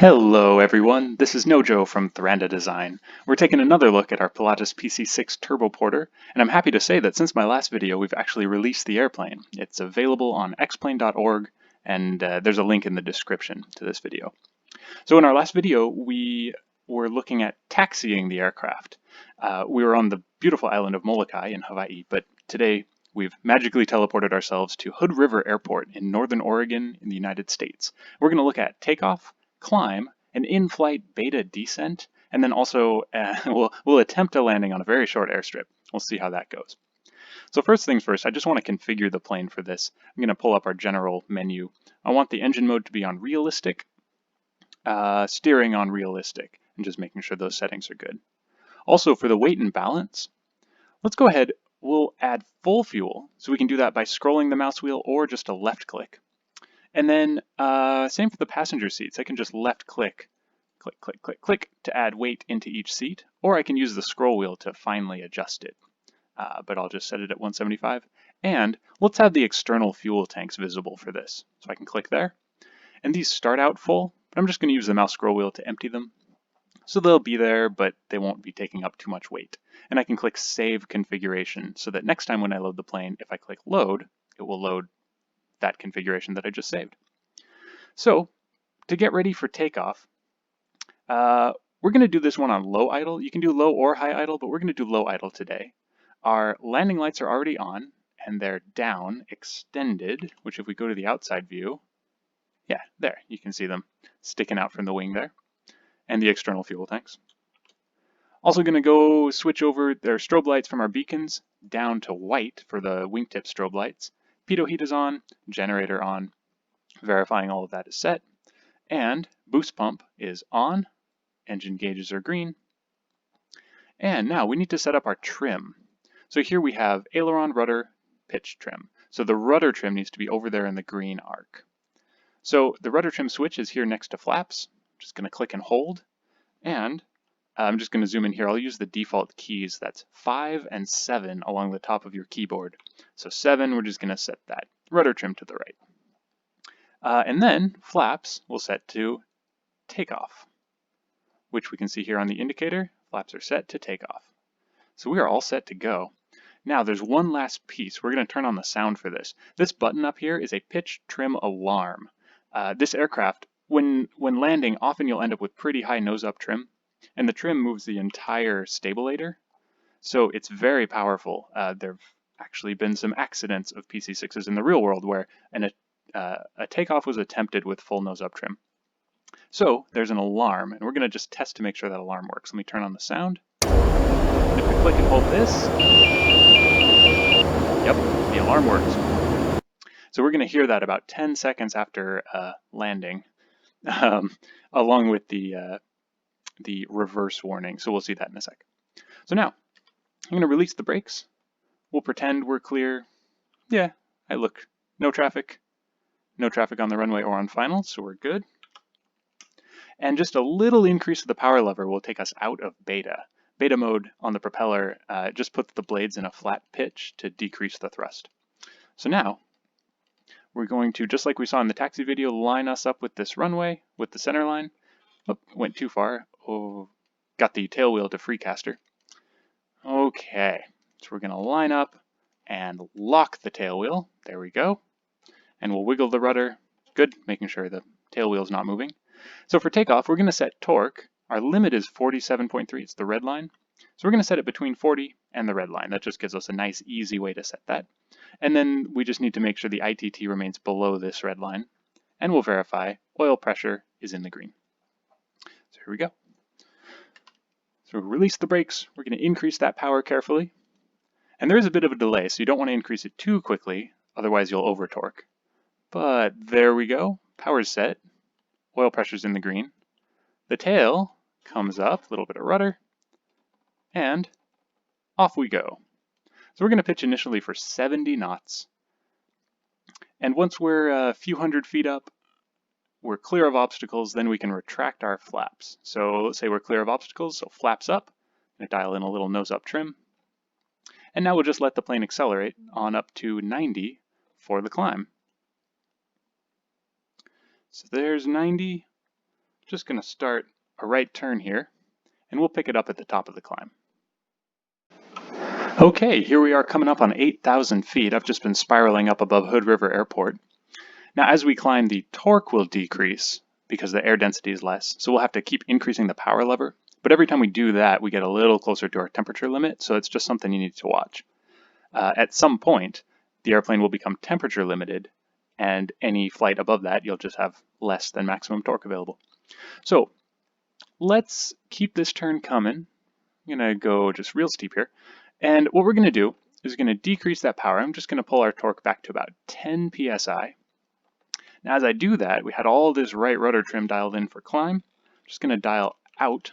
Hello everyone, this is Nojo from Thranda Design. We're taking another look at our Pilatus PC-6 turboporter, and I'm happy to say that since my last video we've actually released the airplane. It's available on xplane.org, and there's a link in the description to this video. So in our last video we were looking at taxiing the aircraft. We were on the beautiful island of Molokai in Hawaii, but today we've magically teleported ourselves to Hood River Airport in Northern Oregon in the United States. We're going to look at takeoff, climb, an in-flight beta descent, and then also we'll attempt a landing on a very short airstrip. We'll see how that goes. So first things first, I just want to configure the plane for this. I'm going to pull up our general menu. I want the engine mode to be on realistic, steering on realistic, and just making sure those settings are good. Also for the weight and balance, let's go ahead, we'll add full fuel. So we can do that by scrolling the mouse wheel or just a left click. And then same for the passenger seats. I can just left click, click, click, click, click to add weight into each seat, or I can use the scroll wheel to finely adjust it. But I'll just set it at 175. And let's have the external fuel tanks visible for this. So I can click there. And these start out full, but I'm just going to use the mouse scroll wheel to empty them. So they'll be there, but they won't be taking up too much weight. And I can click Save Configuration so that next time when I load the plane, if I click Load, it will load that configuration that I just saved. So to get ready for takeoff, we're going to do this one on low idle. You can do low or high idle, but we're going to do low idle today. Our landing lights are already on and they're down, extended, which if we go to the outside view, yeah, there, you can see them sticking out from the wing there, and the external fuel tanks. Also going to go switch over their strobe lights from our beacons down to white for the wingtip strobe lights. Pitot heat is on, generator on, verifying all of that is set, and boost pump is on, engine gauges are green, and now we need to set up our trim. So here we have aileron, rudder, pitch trim. So the rudder trim needs to be over there in the green arc. So the rudder trim switch is here next to flaps. I'm just going to click and hold, and I'm just going to zoom in here. I'll use the default keys. That's 5 and 7 along the top of your keyboard. So 7, we're just going to set that rudder trim to the right. And then flaps will set to takeoff, which we can see here on the indicator. Flaps are set to takeoff. So we are all set to go. Now there's one last piece. We're going to turn on the sound for this. This button up here is a pitch trim alarm. This aircraft, when landing, often you'll end up with pretty high nose-up trim, and the trim moves the entire stabilator. So it's very powerful. There have actually been some accidents of PC-6s in the real world where a takeoff was attempted with full nose-up trim. So there's an alarm, and we're going to just test to make sure that alarm works. Let me turn on the sound. And if we click and hold this, yep, the alarm works. So we're going to hear that about 10 seconds after landing, along with the reverse warning. So we'll see that in a sec. So now I'm going to release the brakes. We'll pretend we're clear. Yeah, look, no traffic on the runway or on final, so we're good. And just a little increase of the power lever will take us out of beta. Beta mode on the propeller just puts the blades in a flat pitch to decrease the thrust. So now we're going to, just like we saw in the taxi video, line us up with this runway with the center line. Oh, went too far. Oh, got the tail wheel to freecaster. Okay, so we're going to line up and lock the tail wheel. There we go. And we'll wiggle the rudder. Good, making sure the tail wheel's not moving. So for takeoff, we're going to set torque. Our limit is 47.3. It's the red line. So we're going to set it between 40 and the red line. That just gives us a nice, easy way to set that. And then we just need to make sure the ITT remains below this red line. And we'll verify oil pressure is in the green. So here we go. So we'll release the brakes. We're going to increase that power carefully. And there is a bit of a delay, so you don't want to increase it too quickly, otherwise you'll over torque. But there we go. Power's set. Oil pressure's in the green. The tail comes up, a little bit of rudder, and off we go. So we're going to pitch initially for 70 knots. And once we're a few hundred feet up, we're clear of obstacles, then we can retract our flaps. So let's say we're clear of obstacles, so flaps up. I'm going to dial in a little nose-up trim. And now we'll just let the plane accelerate on up to 90 for the climb. So there's 90. Just going to start a right turn here, and we'll pick it up at the top of the climb. Okay, here we are coming up on 8,000 feet. I've just been spiraling up above Hood River Airport. Now, as we climb, the torque will decrease because the air density is less, so we'll have to keep increasing the power lever. But every time we do that, we get a little closer to our temperature limit, so it's just something you need to watch. At some point, the airplane will become temperature limited, and any flight above that, you'll just have less than maximum torque available. So let's keep this turn coming. I'm going to go just real steep here. And what we're going to do is going to decrease that power. I'm just going to pull our torque back to about 10 psi. Now, as I do that, we had all this right rudder trim dialed in for climb. I'm just going to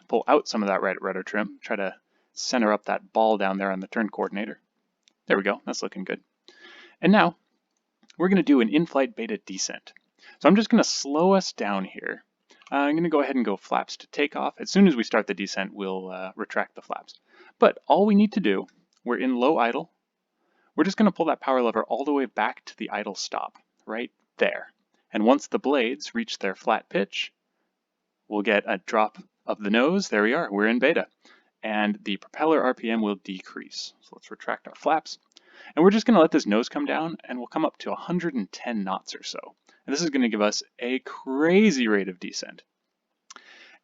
pull out some of that right rudder trim, try to center up that ball down there on the turn coordinator. There we go, that's looking good. And now, we're going to do an in-flight beta descent. So I'm just going to slow us down here. I'm going to go ahead and go flaps to takeoff. As soon as we start the descent, we'll retract the flaps. But all we need to do, we're in low idle. We're just going to pull that power lever all the way back to the idle stop, right there. And once the blades reach their flat pitch, we'll get a drop of the nose. There we are, we're in beta. And the propeller RPM will decrease. So let's retract our flaps. And we're just going to let this nose come down, and we'll come up to 110 knots or so. And this is going to give us a crazy rate of descent.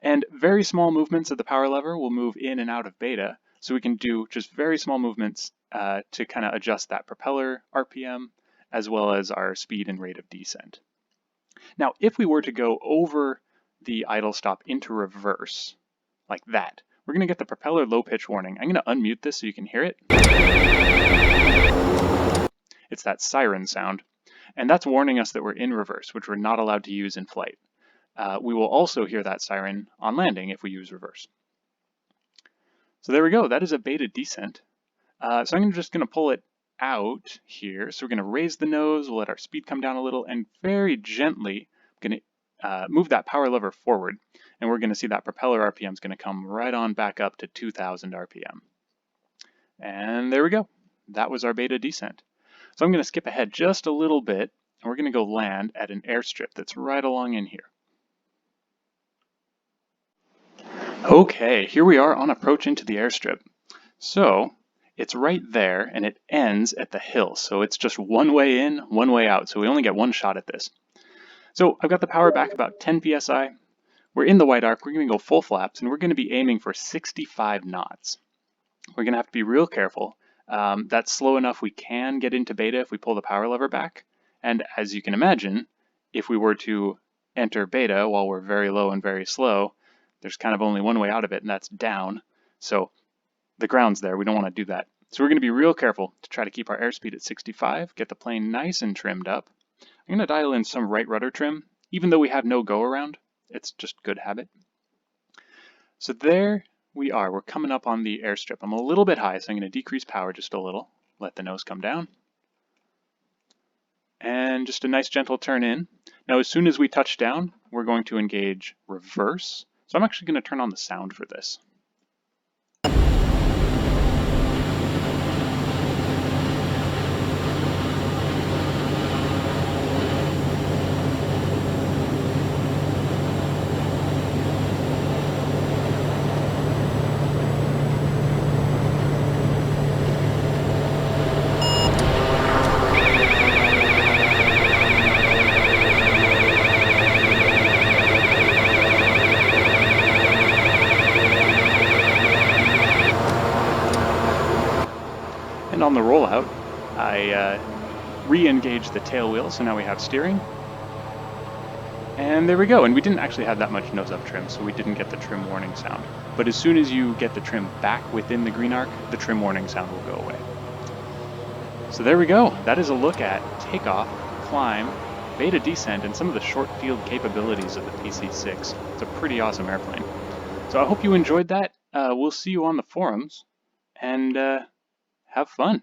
And very small movements of the power lever will move in and out of beta, so we can do just very small movements to kind of adjust that propeller RPM, as well as our speed and rate of descent. Now, if we were to go over the idle stop into reverse, like that, we're going to get the propeller low pitch warning. I'm going to unmute this so you can hear it. It's that siren sound, and that's warning us that we're in reverse, which we're not allowed to use in flight. We will also hear that siren on landing if we use reverse. So there we go, that is a beta descent. So I'm just going to pull it out here. So we're going to raise the nose, we'll let our speed come down a little, and very gently going to move that power lever forward. And we're going to see that propeller RPM is going to come right on back up to 2,000 RPM. And there we go. That was our beta descent. So I'm going to skip ahead just a little bit, and we're going to go land at an airstrip that's right along in here. Okay, here we are on approach into the airstrip. So it's right there, and it ends at the hill. So it's just one way in, one way out. So we only get one shot at this. So I've got the power back about 10 psi. We're in the white arc. We're going to go full flaps, and we're going to be aiming for 65 knots. We're going to have to be real careful. That's slow enough we can get into beta if we pull the power lever back. And as you can imagine, if we were to enter beta while we're very low and very slow, there's kind of only one way out of it, and that's down. So the ground's there. We don't want to do that. So we're going to be real careful to try to keep our airspeed at 65, get the plane nice and trimmed up. I'm going to dial in some right rudder trim, even though we have no go around. It's just good habit. So there we are. We're coming up on the airstrip. I'm a little bit high, so I'm going to decrease power just a little. Let the nose come down. And just a nice gentle turn in. Now, as soon as we touch down, we're going to engage reverse. So I'm actually going to turn on the sound for this. And on the rollout, I re-engaged the tail wheel, so now we have steering. And there we go, and we didn't actually have that much nose-up trim, so we didn't get the trim warning sound. But as soon as you get the trim back within the green arc, the trim warning sound will go away. So there we go, that is a look at takeoff, climb, beta descent, and some of the short field capabilities of the PC-6. It's a pretty awesome airplane. So I hope you enjoyed that. We'll see you on the forums, and have fun.